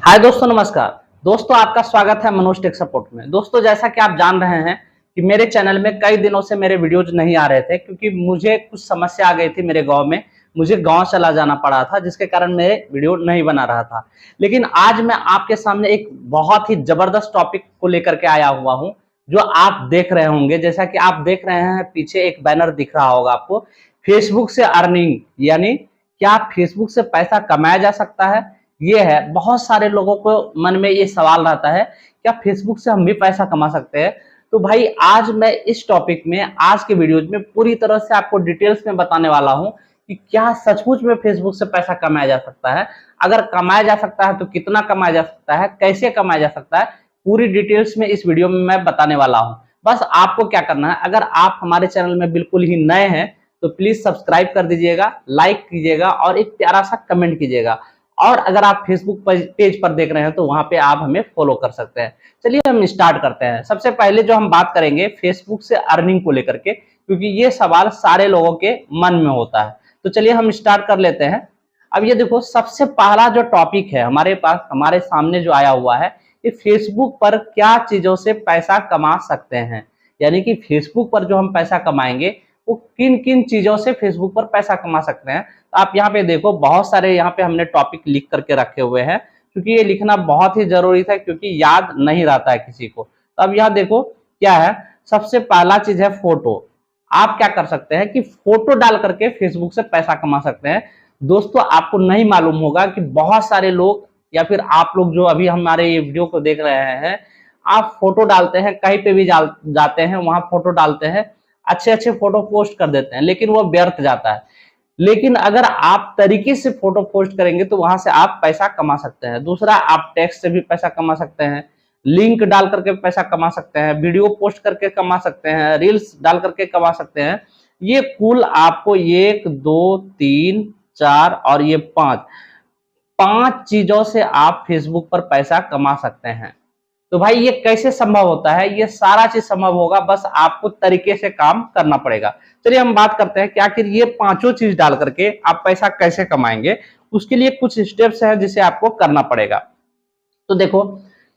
हाय दोस्तों, नमस्कार। दोस्तों, आपका स्वागत है मनोज टेक सपोर्ट में। दोस्तों, जैसा कि आप जान रहे हैं कि मेरे चैनल में कई दिनों से मेरे वीडियोज नहीं आ रहे थे, क्योंकि मुझे कुछ समस्या आ गई थी मेरे गांव में। मुझे गांव चला जाना पड़ा था, जिसके कारण मैं वीडियो नहीं बना रहा था। लेकिन आज मैं आपके सामने एक बहुत ही जबरदस्त टॉपिक को लेकर के आया हुआ हूं, जो आप देख रहे होंगे। जैसा कि आप देख रहे हैं, पीछे एक बैनर दिख रहा होगा आपको, फेसबुक से अर्निंग, यानी क्या फेसबुक से पैसा कमाया जा सकता है। ये है, बहुत सारे लोगों को मन में ये सवाल रहता है, क्या फेसबुक से हम भी पैसा कमा सकते हैं। तो भाई, आज मैं इस टॉपिक में, आज के वीडियोज में पूरी तरह से आपको डिटेल्स में बताने वाला हूं कि क्या सचमुच में फेसबुक से पैसा कमाया जा सकता है। अगर कमाया जा सकता है तो कितना कमाया जा सकता है, कैसे कमाया जा सकता है, पूरी डिटेल्स में इस वीडियो में मैं बताने वाला हूं। बस आपको क्या करना है, अगर आप हमारे चैनल में बिल्कुल ही नए हैं तो प्लीज सब्सक्राइब कर दीजिएगा, लाइक कीजिएगा और एक प्यारा सा कमेंट कीजिएगा। और अगर आप फेसबुक पेज पर देख रहे हैं तो वहां पे आप हमें फॉलो कर सकते हैं। चलिए हम स्टार्ट करते हैं। सबसे पहले जो हम बात करेंगे फेसबुक से अर्निंग को लेकर के, क्योंकि ये सवाल सारे लोगों के मन में होता है। तो चलिए हम स्टार्ट कर लेते हैं। अब ये देखो, सबसे पहला जो टॉपिक है हमारे पास, हमारे सामने जो आया हुआ है, कि फेसबुक पर क्या चीजों से पैसा कमा सकते हैं। यानी कि फेसबुक पर जो हम पैसा कमाएंगे वो किन किन चीजों से फेसबुक पर पैसा कमा सकते हैं। तो आप यहाँ पे देखो, बहुत सारे यहाँ पे हमने टॉपिक लिख करके रखे हुए हैं, क्योंकि ये लिखना बहुत ही जरूरी था, क्योंकि याद नहीं रहता है किसी को। तो अब यहाँ देखो क्या है। सबसे पहला चीज है फोटो। आप क्या कर सकते हैं कि फोटो डाल करके फेसबुक से पैसा कमा सकते हैं। दोस्तों, आपको नहीं मालूम होगा कि बहुत सारे लोग, या फिर आप लोग जो अभी हमारे ये वीडियो को देख रहे हैं, आप फोटो डालते हैं, कहीं पे भी जाते हैं, वहां फोटो डालते हैं, अच्छे अच्छे फोटो पोस्ट कर देते हैं, लेकिन वो व्यर्थ जाता है। लेकिन अगर आप तरीके से फोटो पोस्ट करेंगे तो वहां से आप पैसा कमा सकते हैं। दूसरा, आप टेक्स्ट से भी पैसा कमा सकते हैं, लिंक डाल करके पैसा कमा सकते हैं, वीडियो पोस्ट करके कमा सकते हैं, रील्स डाल करके कमा सकते हैं। ये कुल आपको 1 2 3 4 और ये 5 चीजों से आप फेसबुक पर पैसा कमा सकते हैं। तो भाई, ये कैसे संभव होता है? ये सारा चीज संभव होगा, बस आपको तरीके से काम करना पड़ेगा। चलिए हम बात करते हैं कि आखिर ये पांचों चीज डाल करके आप पैसा कैसे कमाएंगे। उसके लिए कुछ स्टेप्स हैं जिसे आपको करना पड़ेगा। तो देखो,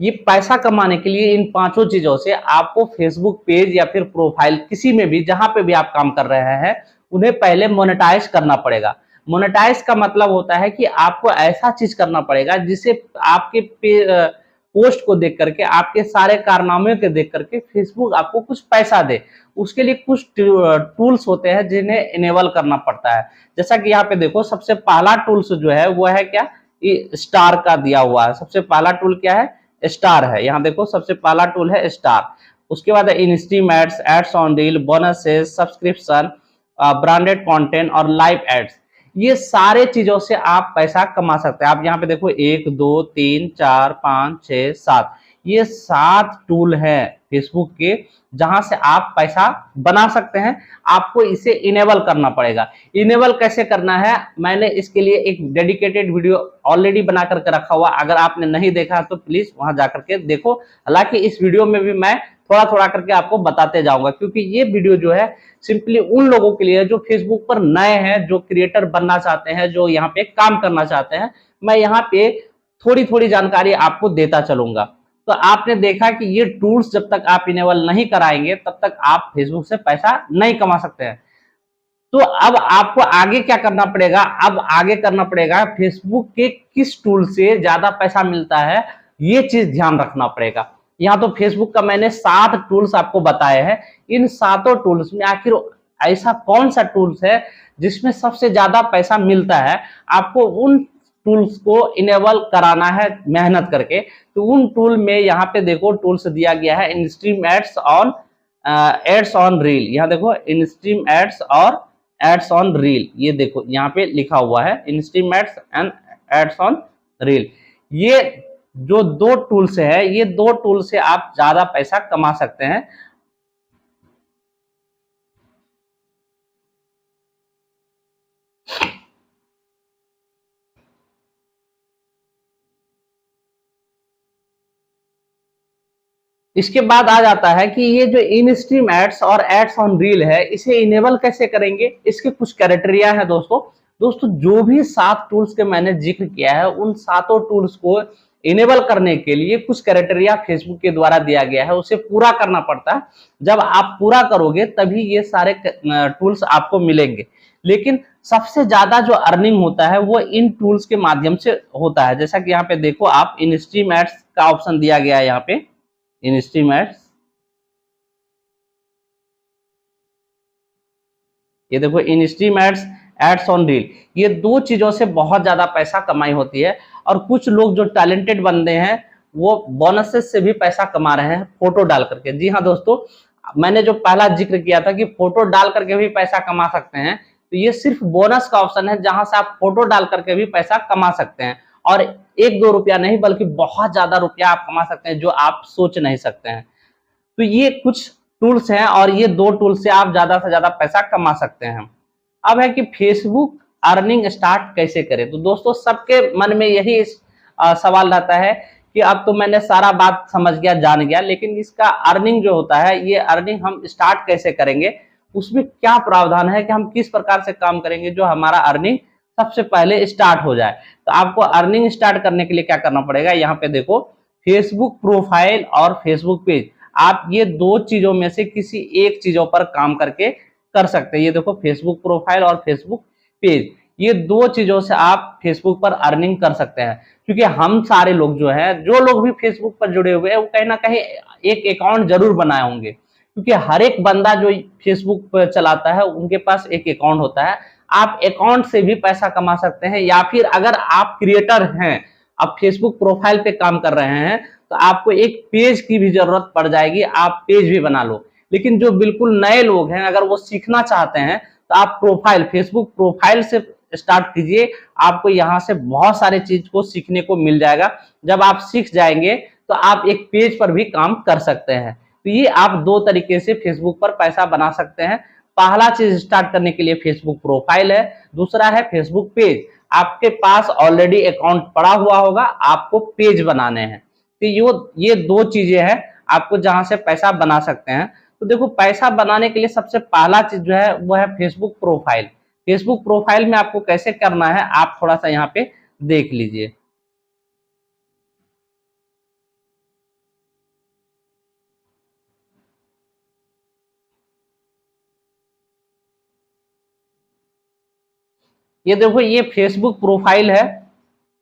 ये पैसा कमाने के लिए इन पांचों चीजों से आपको फेसबुक पेज या फिर प्रोफाइल, किसी में भी जहां पे भी आप काम कर रहे हैं, उन्हें पहले मोनेटाइज करना पड़ेगा। मोनेटाइज का मतलब होता है कि आपको ऐसा चीज करना पड़ेगा जिसे आपके पोस्ट को देख करके, आपके सारे कारनामे को देख करके फेसबुक आपको कुछ पैसा दे। उसके लिए कुछ टूल्स होते हैं जिन्हें इनेबल करना पड़ता है। जैसा कि यहाँ पे देखो, सबसे पहला टूल्स जो है वो है क्या, ये स्टार का दिया हुआ है। सबसे पहला टूल क्या है? स्टार है। यहाँ देखो, सबसे पहला टूल है स्टार। उसके बाद instream ads, ads on reel, bonuses, subscription, branded content और लाइव एड्स। ये सारे चीजों से आप पैसा कमा सकते हैं। आप यहाँ पे देखो, 1 2 3 4 5 6 7, ये 7 टूल है फेसबुक के, जहां से आप पैसा बना सकते हैं। आपको इसे इनेबल करना पड़ेगा। इनेबल कैसे करना है, मैंने इसके लिए एक डेडिकेटेड वीडियो ऑलरेडी बना करके रखा हुआ। अगर आपने नहीं देखा तो प्लीज वहां जाकर के देखो। हालांकि इस वीडियो में भी मैं थोड़ा थोड़ा करके आपको बताते जाऊंगा, क्योंकि ये वीडियो जो है सिंपली उन लोगों के लिए जो फेसबुक पर नए हैं, जो क्रिएटर बनना चाहते हैं, जो यहाँ पे काम करना चाहते हैं। मैं यहाँ पे थोड़ी थोड़ी जानकारी आपको देता चलूंगा। तो आपने देखा कि ये टूल्स जब तक आप इनेबल नहीं कराएंगे, तब तक आप फेसबुक से पैसा नहीं कमा सकते हैं। तो अब आपको आगे क्या करना पड़ेगा? अब आगे करना पड़ेगा, फेसबुक के किस टूल से ज्यादा पैसा मिलता है, ये चीज ध्यान रखना पड़ेगा। यहाँ तो फेसबुक का मैंने 7 टूल्स आपको बताए हैं। इन 7 टूल्स में आखिर ऐसा कौन सा टूल्स है जिसमें सबसे ज्यादा पैसा मिलता है? आपको उन टूल्स को इनेबल कराना है मेहनत करके। तो उन टूल में यहाँ पे देखो, टूल्स दिया गया है इनस्ट्रीम एड्स ऑन रील। यहाँ देखो, इनस्ट्रीम एड्स और एड्स ऑन रील, ये देखो यहाँ पे लिखा हुआ है instream ads and ads on reel. ये जो 2 टूल्स है, ये 2 टूल से आप ज्यादा पैसा कमा सकते हैं। इसके बाद आ जाता है कि ये जो इन स्ट्रीम एड्स और एड्स ऑन रील है, इसे इनेबल कैसे करेंगे। इसके कुछ क्राइटेरिया है दोस्तों। जो भी 7 टूल्स के मैंने जिक्र किया है, उन 7 टूल्स को इनेबल करने के लिए कुछ क्राइटेरिया फेसबुक के द्वारा दिया गया है, उसे पूरा करना पड़ता है। जब आप पूरा करोगे तभी ये सारे टूल्स आपको मिलेंगे। लेकिन सबसे ज्यादा जो अर्निंग होता है वो इन टूल्स के माध्यम से होता है। जैसा कि यहाँ पे देखो आप, इन स्ट्रीम एड्स का ऑप्शन दिया गया है यहाँ पे, इन स्ट्रीम एड्स, ये देखो in stream ads, ads on reel, ये दो चीजों से बहुत ज्यादा पैसा कमाई होती है। और कुछ लोग जो टैलेंटेड बंदे हैं वो बोनसेस से भी पैसा कमा रहे हैं फोटो डाल करके। जी हाँ दोस्तों, मैंने जो पहला जिक्र किया था कि फोटो डाल करके भी पैसा कमा सकते हैं, तो ये सिर्फ बोनस का ऑप्शन है जहां से आप फोटो डाल करके भी पैसा कमा सकते हैं। और 1-2 रुपया नहीं बल्कि बहुत ज्यादा रुपया आप कमा सकते हैं, जो आप सोच नहीं सकते हैं। तो ये कुछ टूल्स हैं और ये दो टूल्स से आप ज्यादा से ज्यादा पैसा कमा सकते हैं। अब है कि फेसबुक अर्निंग स्टार्ट कैसे करें। तो दोस्तों सबके मन में यही सवाल रहता है कि अब तो मैंने सारा बात समझ गया, जान गया, लेकिन इसका अर्निंग जो होता है, ये अर्निंग हम स्टार्ट कैसे करेंगे, उसमें क्या प्रावधान है कि हम किस प्रकार से काम करेंगे जो हमारा अर्निंग सबसे पहले स्टार्ट हो जाए। तो आपको अर्निंग स्टार्ट करने के लिए क्या करना पड़ेगा, यहाँ पे देखो फेसबुक प्रोफाइल और फेसबुक पेज, आप ये दो चीजों में से किसी एक चीजों पर काम करके कर सकते हैं। ये देखो फेसबुक प्रोफाइल और फेसबुक पेज, ये दो चीजों से आप फेसबुक पर अर्निंग कर सकते हैं। क्योंकि हम सारे लोग जो है, जो लोग भी फेसबुक पर जुड़े हुए हैं, वो कहीं ना कहीं एक अकाउंट जरूर बनाए होंगे। क्योंकि हर एक बंदा जो फेसबुक पर चलाता है उनके पास एक अकाउंट होता है। आप अकाउंट से भी पैसा कमा सकते हैं, या फिर अगर आप क्रिएटर हैं, आप फेसबुक प्रोफाइल पे काम कर रहे हैं, तो आपको एक पेज की भी जरूरत पड़ जाएगी, आप पेज भी बना लो। लेकिन जो बिल्कुल नए लोग हैं, अगर वो सीखना चाहते हैं, तो आप प्रोफाइल, फेसबुक प्रोफाइल से स्टार्ट कीजिए। आपको यहाँ से बहुत सारे चीज को सीखने को मिल जाएगा। जब आप सीख जाएंगे तो आप एक पेज पर भी काम कर सकते हैं। तो ये आप दो तरीके से फेसबुक पर पैसा बना सकते हैं। पहला चीज स्टार्ट करने के लिए फेसबुक प्रोफाइल है, दूसरा है फेसबुक पेज। आपके पास ऑलरेडी अकाउंट पड़ा हुआ होगा, आपको पेज बनाने हैं। तो ये दो चीजें हैं आपको जहां से पैसा बना सकते हैं। तो देखो पैसा बनाने के लिए सबसे पहला चीज जो है वो है फेसबुक प्रोफाइल। फेसबुक प्रोफाइल में आपको कैसे करना है आप थोड़ा सा यहाँ पे देख लीजिए। ये देखो ये फेसबुक प्रोफाइल है,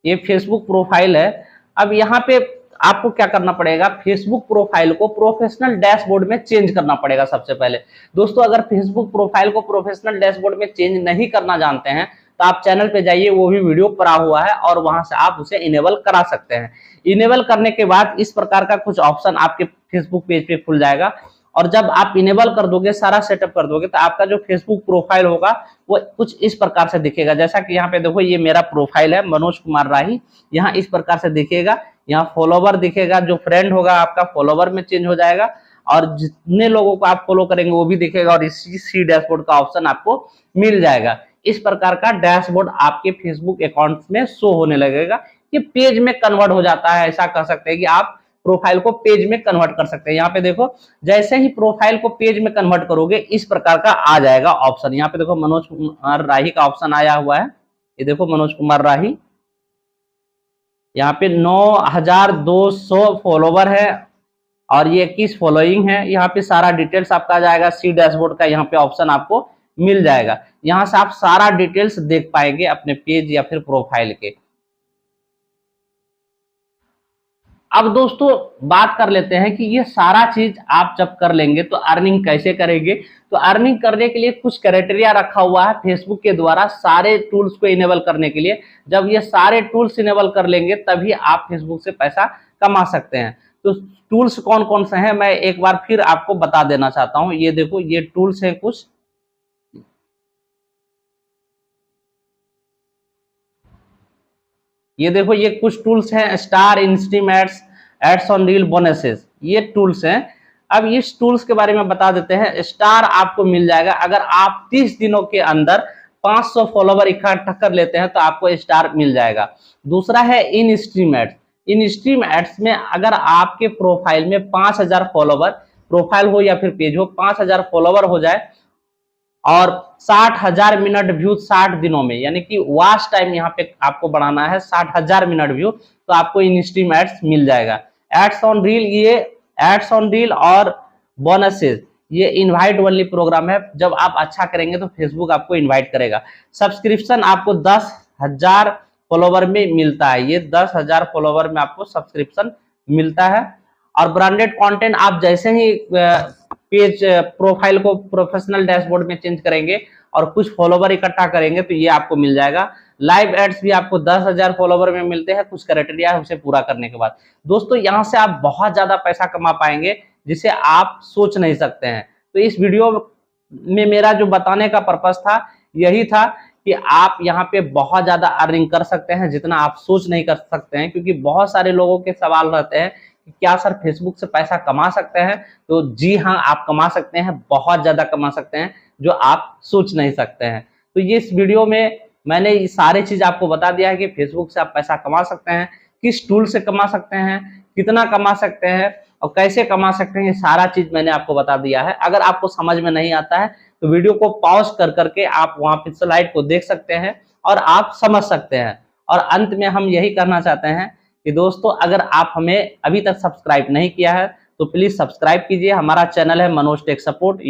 ये फेसबुक प्रोफाइल है। अब यहाँ पे आपको क्या करना पड़ेगा, फेसबुक प्रोफाइल को प्रोफेशनल डैशबोर्ड में चेंज करना पड़ेगा सबसे पहले। दोस्तों अगर फेसबुक प्रोफाइल को प्रोफेशनल डैशबोर्ड में चेंज नहीं करना जानते हैं तो आप चैनल पे जाइए, वो भी वीडियो पड़ा हुआ है और वहां से आप उसे इनेबल करा सकते हैं। इनेबल करने के बाद इस प्रकार का कुछ ऑप्शन आपके फेसबुक पेज पे खुल जाएगा। और जब आप इनेबल कर दोगे, सारा सेटअप कर दोगे, तो आपका जो फेसबुक प्रोफाइल होगा वो कुछ इस प्रकार से दिखेगा। जैसा कि यहाँ पे देखो ये मेरा प्रोफाइल है, मनोज कुमार राही, यहाँ इस प्रकार से दिखेगा। यहाँ फॉलोवर दिखेगा, जो फ्रेंड होगा आपका फॉलोवर में चेंज हो जाएगा, और जितने लोगों को आप फॉलो करेंगे वो भी दिखेगा, और इसी सी डैशबोर्ड का ऑप्शन आपको मिल जाएगा। इस प्रकार का डैशबोर्ड आपके फेसबुक अकाउंट में शो होने लगेगा। ये पेज में कन्वर्ट हो जाता है, ऐसा कह सकते हैं कि आप प्रोफाइल को पेज में कन्वर्ट कर सकते हैं। यहाँ पे देखो जैसे ही प्रोफाइल को पेज में कन्वर्ट करोगे इस प्रकार का आ जाएगा ऑप्शन। यहाँ पे देखो मनोज कुमार राही का ऑप्शन आया हुआ है, ये देखो मनोज कुमार राही, यहाँ पे 9200 फॉलोवर है और ये 21 फॉलोइंग है। यहाँ पे सारा डिटेल्स आपका आ जाएगा, सी डैशबोर्ड का यहाँ पे ऑप्शन आपको मिल जाएगा। यहाँ से आप सारा डिटेल्स देख पाएंगे अपने पेज या फिर प्रोफाइल के। अब दोस्तों बात कर लेते हैं कि ये सारा चीज आप जब कर लेंगे तो अर्निंग कैसे करेंगे। तो अर्निंग करने के लिए कुछ क्राइटेरिया रखा हुआ है फेसबुक के द्वारा सारे टूल्स को इनेबल करने के लिए। जब ये सारे टूल्स इनेबल कर लेंगे तभी आप फेसबुक से पैसा कमा सकते हैं। तो टूल्स कौन कौन से हैं मैं एक बार फिर आपको बता देना चाहता हूँ। ये देखो ये टूल्स हैं कुछ, ये देखो ये कुछ टूल्स हैं, star, instream ads, ads on reel, bonuses, ये टूल्स हैं। अब इस टूल्स के बारे में बता देते हैं। स्टार आपको मिल जाएगा अगर आप 30 दिनों के अंदर 500 फॉलोवर इकट्ठा कर लेते हैं तो आपको स्टार मिल जाएगा। दूसरा है in stream ads. In stream ads में अगर आपके प्रोफाइल में 5000 फॉलोवर, प्रोफाइल हो या फिर पेज हो, 5000 फॉलोवर हो जाए और 60,000 मिनट व्यू 60 दिनों में, यानी कि वॉच टाइम यहाँ पे आपको बढ़ाना है 60,000 मिनट व्यू, तो आपको इन स्ट्रीम एड्स मिल जाएगा। एड्स ऑन रील, ये एड्स ऑन रील और बोनसेस, ये इनवाइट ओनली प्रोग्राम है। जब आप अच्छा करेंगे तो फेसबुक आपको इनवाइट करेगा। सब्सक्रिप्शन आपको 10,000 फॉलोवर में मिलता है, ये 10,000 फॉलोवर में आपको सब्सक्रिप्शन मिलता है। और ब्रांडेड कंटेंट आप जैसे ही पेज प्रोफाइल को प्रोफेशनल डैशबोर्ड में चेंज करेंगे और कुछ फॉलोवर इकट्ठा करेंगे तो ये आपको मिल जाएगा। लाइव एड्स भी आपको 10,000 फॉलोवर में मिलते हैं, कुछ क्राइटेरिया है उसे पूरा करने के बाद। दोस्तों यहाँ से आप बहुत ज्यादा पैसा कमा पाएंगे जिसे आप सोच नहीं सकते हैं। तो इस वीडियो में मेरा जो बताने का पर्पस था यही था कि आप यहाँ पे बहुत ज्यादा अर्निंग कर सकते हैं जितना आप सोच नहीं कर सकते हैं, क्योंकि बहुत सारे लोगों के सवाल रहते हैं कि क्या सर फेसबुक से पैसा कमा सकते हैं। तो जी हाँ, आप कमा सकते हैं, बहुत ज्यादा कमा सकते हैं जो आप सोच नहीं सकते हैं। तो ये इस वीडियो में मैंने ये सारी चीज आपको बता दिया है कि फेसबुक से आप पैसा कमा सकते हैं, किस टूल से कमा सकते हैं, कितना कमा सकते हैं और कैसे कमा सकते हैं, ये सारा चीज मैंने आपको बता दिया है। अगर आपको समझ में नहीं आता है तो वीडियो को पॉज कर करके आप वहां पे स्लाइड को देख सकते हैं और आप समझ सकते हैं। और अंत में हम यही करना चाहते हैं कि दोस्तों अगर आप हमें अभी तक सब्सक्राइब नहीं किया है तो प्लीज सब्सक्राइब कीजिए। हमारा चैनल है मनोज टेक सपोर्ट।